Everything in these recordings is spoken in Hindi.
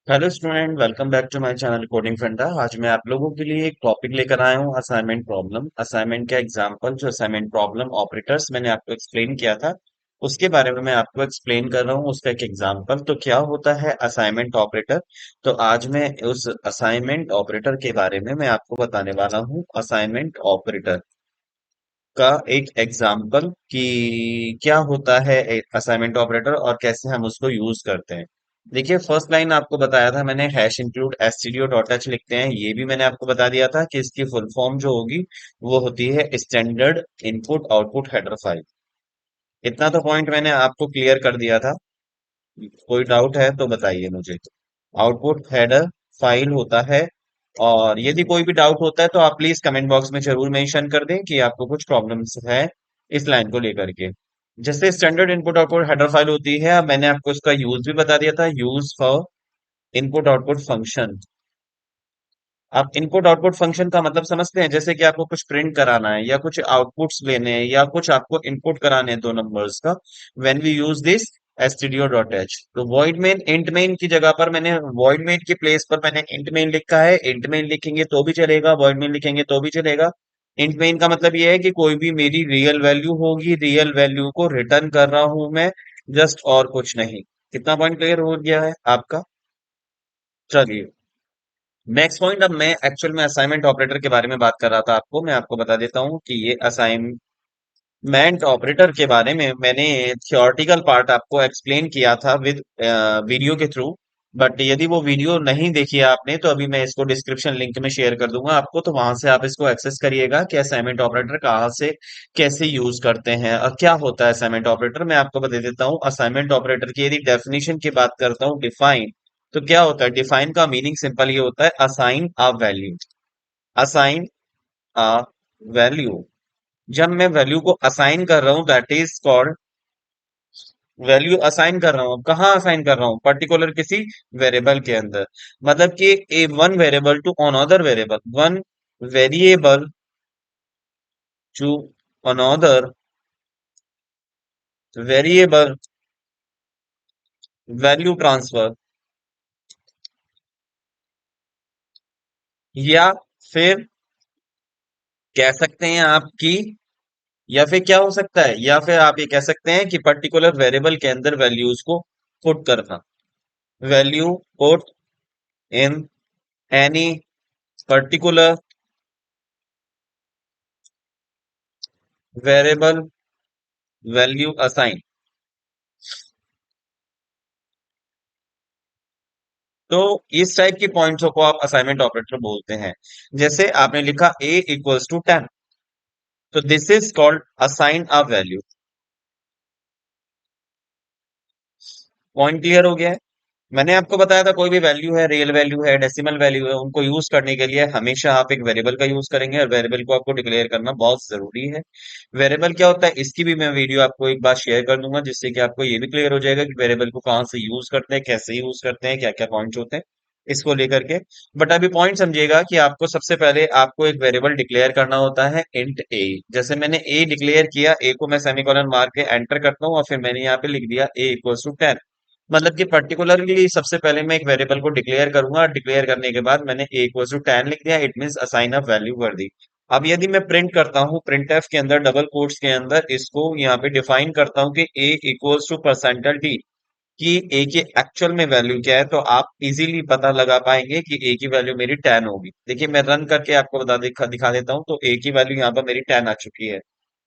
Hello student, welcome back to my channel Coding Funda. आज मैं आप लोगों के लिए एक टॉपिक लेकर आया हूँ, असाइनमेंट प्रॉब्लम। असाइनमेंट का एग्जांपल जो असाइनमेंट प्रॉब्लम ऑपरेटर्स मैंने आपको एक्सप्लेन किया था, उसके बारे में मैं आपको एक्सप्लेन कर रहा हूँ, उसका एक एग्जांपल। तो क्या होता है असाइनमेंट ऑपरेटर? तो आज मैं उस असाइनमेंट ऑपरेटर के बारे में मैं आपको बताने वाला हूँ। असाइनमेंट ऑपरेटर का एक एग्जांपल कि क्या होता है असाइनमेंट ऑपरेटर और कैसे हम उसको यूज करते हैं। देखिए, फर्स्ट लाइन आपको बताया था मैंने, हैश इंक्लूड एसटीडीओ डॉट एच लिखते हैं। ये भी मैंने आपको बता दिया था कि इसकी फुल फॉर्म जो होगी वो होती है standard input output header file. इतना तो पॉइंट मैंने आपको क्लियर कर दिया था। कोई डाउट है तो बताइए मुझे। आउटपुट हेडर फाइल होता है। और यदि कोई भी डाउट होता है तो आप प्लीज कमेंट बॉक्स में जरूर मेंशन कर दें कि आपको कुछ प्रॉब्लम्स है इस लाइन को लेकर के। जैसे standard input output header file होती है, अब मैंने आपको इसका यूज भी बता दिया था। Use for input output function. आप इनपुट आउटपुट फंक्शन का मतलब समझते हैं? जैसे कि आपको कुछ प्रिंट कराना है या कुछ आउटपुट्स लेने हैं या कुछ आपको इनपुट कराने हैं दो नंबर्स का, when we use this stdio.h। तो वॉइड मेन इंट मेन की जगह पर मैंने वॉइड मेन की प्लेस पर मैंने इंट मेन लिखा है। इंट मेन लिखेंगे तो भी चलेगा, वॉइड मेन लिखेंगे तो भी चलेगा। इंट मेन का मतलब ये है कि कोई भी मेरी रियल वैल्यू होगी, रियल वैल्यू को रिटर्न कर रहा हूं मैं, जस्ट, और कुछ नहीं। कितना पॉइंट क्लियर हो गया है आपका? चलिए, नेक्स्ट पॉइंट। अब मैं एक्चुअल में असाइनमेंट ऑपरेटर के बारे में बात कर रहा था आपको, मैं आपको बता देता हूँ कि ये असाइनमेंट ऑपरेटर के बारे में मैंने थियोरेटिकल पार्ट आपको एक्सप्लेन किया था विद वीडियो के थ्रू। बट यदि वो वीडियो नहीं देखी है आपने तो अभी मैं इसको डिस्क्रिप्शन लिंक में शेयर कर दूंगा आपको, तो वहां से आप इसको एक्सेस करिएगा कि असाइनमेंट ऑपरेटर कहाँ से कैसे यूज करते हैं और क्या होता है असाइनमेंट ऑपरेटर। मैं आपको बता देता हूँ असाइनमेंट ऑपरेटर की। यदि डेफिनेशन की बात करता हूँ, डिफाइन, तो क्या होता है? डिफाइन का मीनिंग सिंपल ये होता है, assign a value. Assign a value. जब मैं वैल्यू को असाइन कर रहा हूं, that is called value assign कर रहा हूं। कहाँ असाइन कर रहा हूं? पर्टिकुलर किसी वेरिएबल के अंदर। मतलब कि a one variable to another variable, one variable to another variable, value transfer. या फिर कह सकते हैं आपकी, या फिर क्या हो सकता है, या फिर आप ये कह सकते हैं कि पर्टिकुलर वेरिएबल के अंदर वैल्यूज को पुट करना। Value put in any particular variable, value assign. तो इस टाइप की पॉइंट्स को आप असाइनमेंट ऑपरेटर बोलते हैं। जैसे आपने लिखा a इक्वल्स टू 10, तो this is called assign a value. Point clear हो गया है? मैंने आपको बताया था कोई भी वैल्यू है, रियल वैल्यू है, डेसिमल वैल्यू है, उनको यूज करने के लिए हमेशा आप एक वेरिएबल का यूज करेंगे और वेरिएबल को आपको डिक्लेयर करना बहुत जरूरी है। वेरिएबल क्या होता है इसकी भी मैं वीडियो आपको एक बार शेयर कर दूंगा, जिससे कि आपको ये भी क्लियर हो जाएगा कि वेरिएबल को कहाँ से यूज करते हैं, कैसे यूज करते हैं, क्या क्या पॉइंट्स होते हैं इसको लेकर के। बट अभी पॉइंट समझिएगा कि आपको सबसे पहले आपको एक वेरिएबल डिक्लेयर करना होता है, इंट ए। जैसे मैंने ए डिक्लेयर किया, ए को मैं सेमीकोलन मार के एंटर करता हूँ और फिर मैंने यहाँ पे लिख दिया ए इक्वल्स टू 10। मतलब कि पर्टिकुलरली सबसे पहले मैं एक वेरिएबल को डिक्लेयर करूंगा, डिक्लेयर करने के बाद मैंने a इक्वल टू 10 लिख दिया, it means assign a value कर दी। अब यदि मैं प्रिंट करता हूं, प्रिंट एफ के अंदर डबल कोट्स के अंदर इसको यहाँ पे डिफाइन करता हूँ कि a इक्वल्स टू परसेंटल टी, कि a की एक्चुअल में वैल्यू क्या है, तो आप इजीली पता लगा पाएंगे कि a की वैल्यू मेरी 10 होगी। देखिए, मैं रन करके आपको दिखा देता हूँ, तो a की वैल्यू यहाँ पर मेरी 10 आ चुकी है।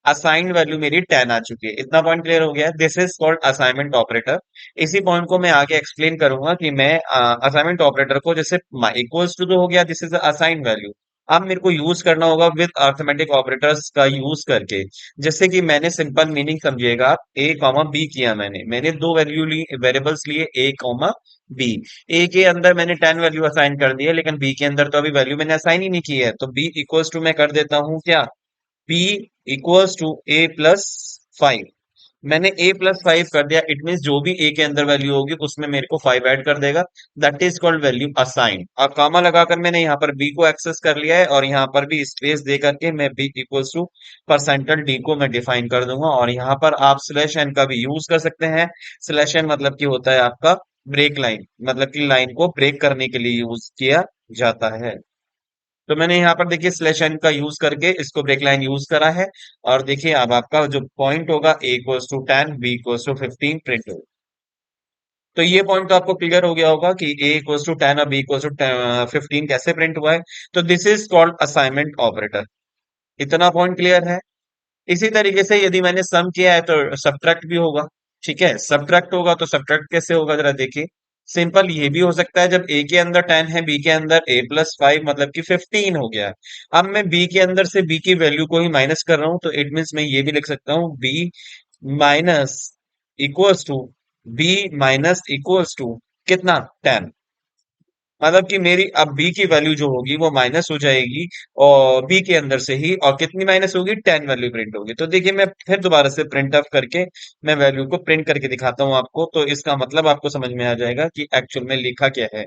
असाइन्ड वैल्यू मेरी 10 आ चुकी है। इतना पॉइंट क्लियर हो गया है? This is called assignment operator. इसी पॉइंट को मैं आगे एक्सप्लेन करूंगा कि मैं असाइनमेंट ऑपरेटर को, जैसे इक्वल्स टू तो हो गया, दिस इज असाइन वैल्यू। अब मेरे को यूज करना होगा विद अर्थमेटिक ऑपरेटर्स का यूज करके। जैसे कि मैंने सिंपल मीनिंग समझिएगा आप, ए कॉमा बी किया, मैंने दो वैल्यू ली, वेरिएबल्स लिए ए कॉमा बी। ए के अंदर मैंने 10 वैल्यू असाइन कर दी है, लेकिन बी के अंदर तो अभी वैल्यू मैंने असाइन ही नहीं की है, तो बी इक्वल्स टू मैं कर देता हूँ क्या, p equals to A plus 5। मैंने a प्लस 5 कर दिया, इट मीन जो भी a के अंदर वैल्यू होगी उसमें मेरे को 5 ऐड कर देगा। That is called value assign. और कॉमा लगाकर मैंने यहाँ पर b को एक्सेस कर लिया है और यहाँ पर भी स्पेस दे करके मैं b इक्वल्स टू परसेंटल d को मैं डिफाइन कर दूंगा। और यहाँ पर आप स्लैश n का भी यूज कर सकते हैं। स्लैश n मतलब कि होता है आपका ब्रेक लाइन, मतलब कि लाइन को ब्रेक करने के लिए यूज किया जाता है। तो मैंने यहाँ पर देखिए स्लैश एन का यूज करके इसको ब्रेक लाइन यूज करा है। और देखिए अब आपका जो पॉइंट होगा a equals to 10, b equals to 15 print होगा। तो ये पॉइंट तो आपको क्लियर हो गया होगा कि ए इक्वल्स टू 10 और बी इक्वल्स टू 15 कैसे प्रिंट हुआ है। तो this is called assignment operator. इतना पॉइंट क्लियर है। इसी तरीके से यदि मैंने सम किया है तो सब्ट्रैक्ट भी होगा। ठीक है, सब्ट्रैक्ट होगा तो सब्ट्रैक्ट कैसे होगा जरा देखिए। सिंपल ये भी हो सकता है, जब ए के अंदर 10 है, बी के अंदर a+5 मतलब कि 15 हो गया। अब मैं बी के अंदर से बी की वैल्यू को ही माइनस कर रहा हूं, तो इट मीन्स मैं ये भी लिख सकता हूँ B minus equals to B minus equals to कितना 10। मतलब कि मेरी अब बी की वैल्यू जो होगी वो माइनस हो जाएगी और बी के अंदर से ही, और कितनी माइनस होगी 10 वैल्यू प्रिंट होगी। तो देखिए मैं फिर दोबारा से प्रिंट ऑफ करके मैं वैल्यू को प्रिंट करके दिखाता हूं आपको, तो इसका मतलब आपको समझ में आ जाएगा कि एक्चुअल में लिखा क्या है।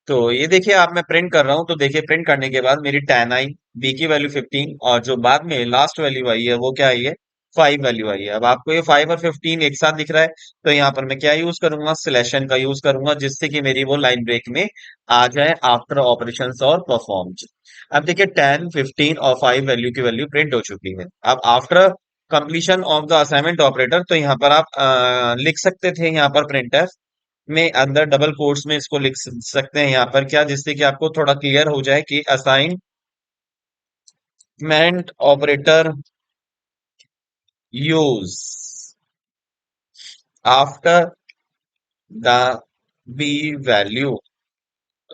तो ये देखिए आप, मैं प्रिंट कर रहा हूं तो देखिए प्रिंट करने के बाद मेरी 10 आई, बी की वैल्यू 15, और जो बाद में लास्ट वैल्यू आई है वो क्या आई है, 5 वैल्यू आई है। अब आपको ये 5 और 15 एक साथ दिख रहा है, तो यहाँ पर मैं क्या यूज करूंगा, सिलेक्शन का यूज करूंगा, जिससे कि मेरी वो लाइन ब्रेक में आ जाए आफ्टर ऑपरेशंस और परफॉर्म्ड। अब देखिए 10, 15 और 5 वैल्यू की वैल्यू प्रिंट हो चुकी है। अब after completion of the assignment operator, तो यहाँ पर आप लिख सकते थे यहाँ पर प्रिंट में अंदर डबल कोट्स में इसको लिख सकते हैं यहाँ पर क्या, जिससे कि आपको थोड़ा क्लियर हो जाए कि assignment operator use after the B value.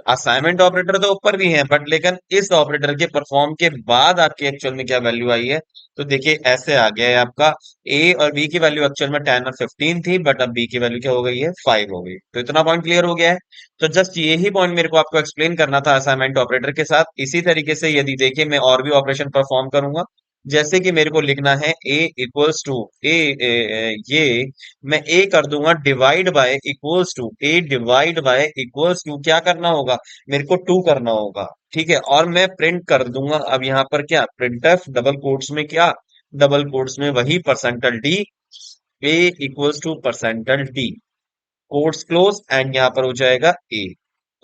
Assignment operator तो ऊपर भी है, बट लेकिन इस ऑपरेटर के परफॉर्म के बाद आपकी एक्चुअल में क्या वैल्यू आई है। तो देखिए ऐसे आ गया है आपका, ए और बी की वैल्यू एक्चुअल में 10 और 15 थी, बट अब बी की वैल्यू क्या हो गई है, 5 हो गई। तो इतना पॉइंट क्लियर हो गया है। तो जस्ट यही पॉइंट मेरे को आपको एक्सप्लेन करना था असाइनमेंट ऑपरेटर के साथ। इसी तरीके से यदि देखिए मैं और भी ऑपरेशन परफॉर्म करूंगा, जैसे कि मेरे को लिखना है ए इक्वल्स टू ये मैं ए कर दूंगा divide by equals to, A divide by equals to क्या करना होगा, मेरे को 2 करना होगा। ठीक है, और मैं प्रिंट कर दूंगा अब यहाँ पर क्या, प्रिंटफ डबल कोट्स में क्या, डबल कोट्स में वही percentile d, a equals to percentile d, quotes close, and यहाँ पर हो जाएगा ए।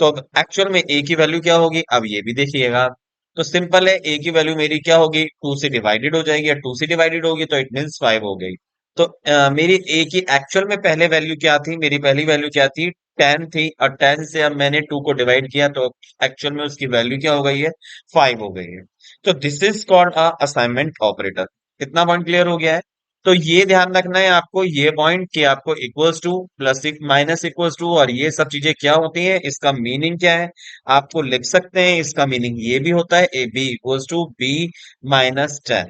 तो अब एक्चुअल में ए की वैल्यू क्या होगी, अब ये भी देखिएगा। तो सिंपल है, ए की वैल्यू मेरी क्या होगी, 2 से डिवाइडेड हो जाएगी, या 2 से डिवाइडेड होगी तो इट मीन्स 5 हो गई। तो मेरी ए की एक्चुअल में पहले वैल्यू क्या थी, मेरी पहली वैल्यू क्या थी, 10 थी, और 10 से अब मैंने 2 को डिवाइड किया तो एक्चुअल में उसकी वैल्यू क्या हो गई है, 5 हो गई है। तो this is called a assignment operator. कितना पॉइंट क्लियर हो गया है। तो ये ध्यान रखना है आपको, ये पॉइंट कि आपको equals to plus minus equals to और ये सब चीजें क्या होती हैं, इसका मीनिंग क्या है आपको लिख सकते हैं। इसका मीनिंग ये भी होता है, A B equals to B minus 10।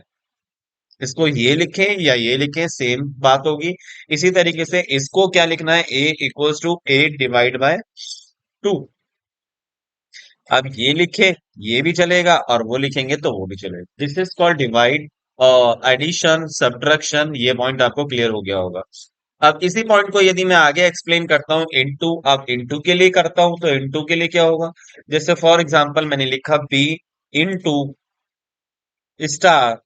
इसको ये लिखें या ये लिखें सेम बात होगी। इसी तरीके से इसको क्या लिखना है, a equals to A divide by 2। अब ये लिखे, ये भी चलेगा, और वो लिखेंगे तो वो भी चलेगा। This is called divide, addition, subtraction. ये पॉइंट आपको क्लियर हो गया होगा। अब इसी पॉइंट को यदि मैं आगे एक्सप्लेन करता हूँ इनटू, अब इनटू के लिए करता हूं तो इनटू के लिए क्या होगा, जैसे फॉर एग्जांपल मैंने लिखा B into star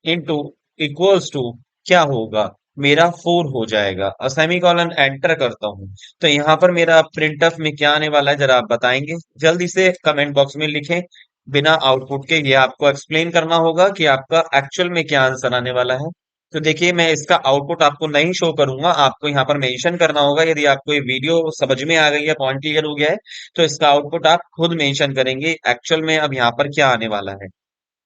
into equals to क्या होगा, मेरा 4 हो जाएगा, और सेमीकोलन एंटर करता हूं। तो यहाँ पर मेरा प्रिंटफ में क्या आने वाला है जरा आप बताएंगे, जल्दी से कमेंट बॉक्स में लिखें। बिना आउटपुट के ये आपको एक्सप्लेन करना होगा कि आपका एक्चुअल में क्या आंसर आने वाला है। तो देखिए मैं इसका आउटपुट आपको नहीं शो करूंगा, आपको यहाँ पर मेंशन करना होगा। यदि आपको ये वीडियो समझ में आ गई है, पॉइंट क्लियर हो गया है, तो इसका आउटपुट आप खुद मेंशन करेंगे एक्चुअल में अब यहाँ पर क्या आने वाला है।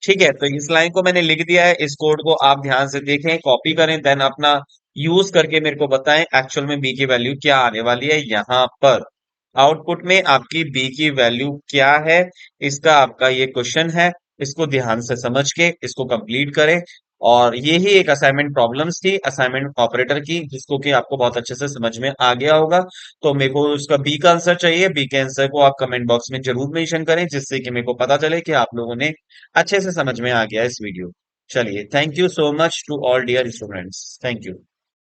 ठीक है, तो इस लाइन को मैंने लिख दिया है, इस कोड को आप ध्यान से देखें, कॉपी करें, देन अपना यूज करके मेरे को बताएं एक्चुअल में बी की वैल्यू क्या आने वाली है यहाँ पर। आउटपुट में आपकी बी की वैल्यू क्या है, इसका आपका ये क्वेश्चन है। इसको ध्यान से समझ के इसको कंप्लीट करें। और ये ही एक असाइनमेंट प्रॉब्लम्स थी असाइनमेंट ऑपरेटर की, जिसको कि आपको बहुत अच्छे से समझ में आ गया होगा। तो मेरे को उसका बी का आंसर चाहिए, बी के आंसर को आप कमेंट बॉक्स में जरूर मेंशन करें, जिससे कि मेरे को पता चले कि आप लोगों ने अच्छे से समझ में आ गया इस वीडियो। चलिए, thank you so much to all dear students, thank you.